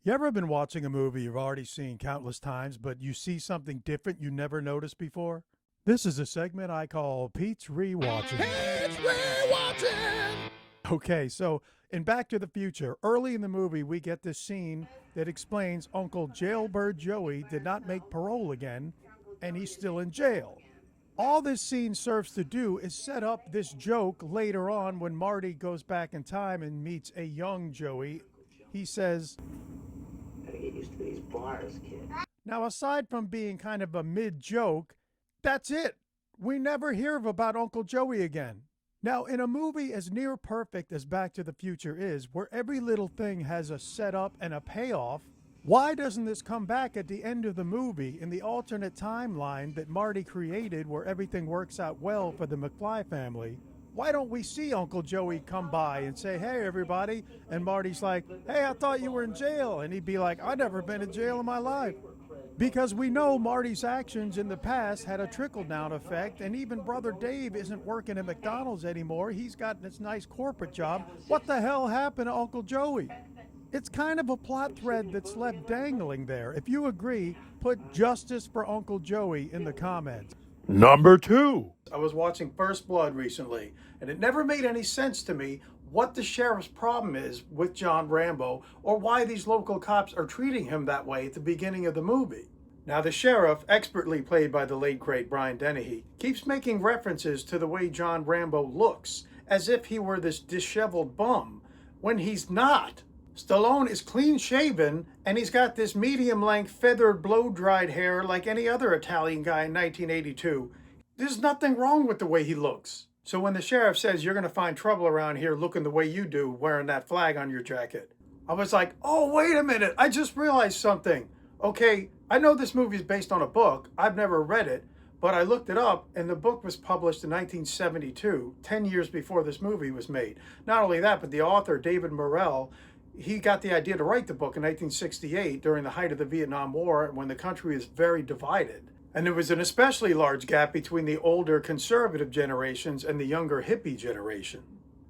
You ever been watching a movie you've already seen countless times, but you see something different you never noticed before? This is a segment I call Pete's Rewatching. It's rewatching. Okay, so in Back to the Future, early in the movie, we get this scene that explains Uncle Jailbird Joey did not make parole again, and he's still in jail. All this scene serves to do is set up this joke later on when Marty goes back in time and meets a young Joey. He says, Gotta get used to these bars, kid. now, aside from being kind of a mid joke, that's it. We never hear about Uncle Joey again. Now, in a movie as near perfect as Back to the Future is, where every little thing has a setup and a payoff, why doesn't this come back at the end of the movie in the alternate timeline that Marty created where everything works out well for the McFly family? Why don't we see Uncle Joey come by and say, hey, everybody? And Marty's like, hey, I thought you were in jail. And he'd be like, I've never been in jail in my life. Because we know Marty's actions in the past had a trickle down effect, and even Brother Dave isn't working at McDonald's anymore. He's got this nice corporate job. What the hell happened to Uncle Joey? It's kind of a plot thread that's left dangling there. If you agree, put justice for Uncle Joey in the comments. Number two. I was watching First Blood recently, and it never made any sense to me what the sheriff's problem is with John Rambo or why these local cops are treating him that way at the beginning of the movie. Now, the sheriff, expertly played by the late great Brian Dennehy, keeps making references to the way John Rambo looks, as if he were this disheveled bum, when he's not. Stallone is clean shaven, and he's got this medium length feathered blow dried hair like any other Italian guy in 1982. There's nothing wrong with the way he looks. So when the sheriff says you're going to find trouble around here looking the way you do, wearing that flag on your jacket, I was like, oh, wait a minute, I just realized something. Okay, I know this movie is based on a book. I've never read it, but I looked it up, and the book was published in 1972, 10 years before this movie was made. Not only that, but the author, David Morrell, he got the idea to write the book in 1968 during the height of the Vietnam War when the country was very divided. And there was an especially large gap between the older conservative generations and the younger hippie generation.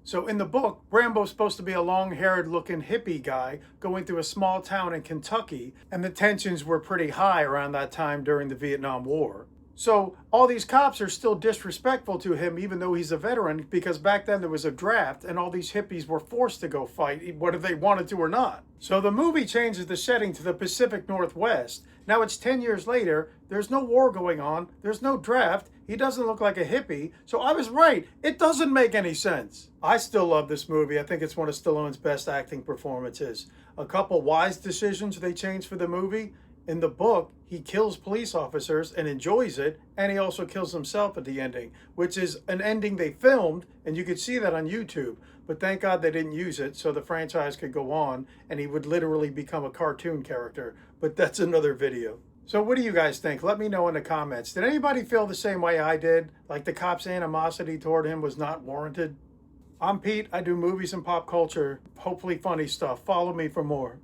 So in the book, Rambo's supposed to be a long-haired looking hippie guy going through a small town in Kentucky, and the tensions were pretty high around that time during the Vietnam War. So all these cops are still disrespectful to him even though he's a veteran, because back then there was a draft and all these hippies were forced to go fight whether they wanted to or not. So the movie changes the setting to the Pacific Northwest. Now it's 10 years later, there's no war going on, there's no draft, he doesn't look like a hippie, so I was right, it doesn't make any sense. I still love this movie. I think it's one of Stallone's best acting performances. A couple wise decisions they changed for the movie. In the book, he kills police officers and enjoys it, and he also kills himself at the ending, which is an ending they filmed, and you could see that on YouTube. But thank God they didn't use it, so the franchise could go on, and he would literally become a cartoon character. But that's another video. So what do you guys think? Let me know in the comments. Did anybody feel the same way I did? Like the cops' animosity toward him was not warranted? I'm Pete. I do movies and pop culture, hopefully funny stuff. Follow me for more.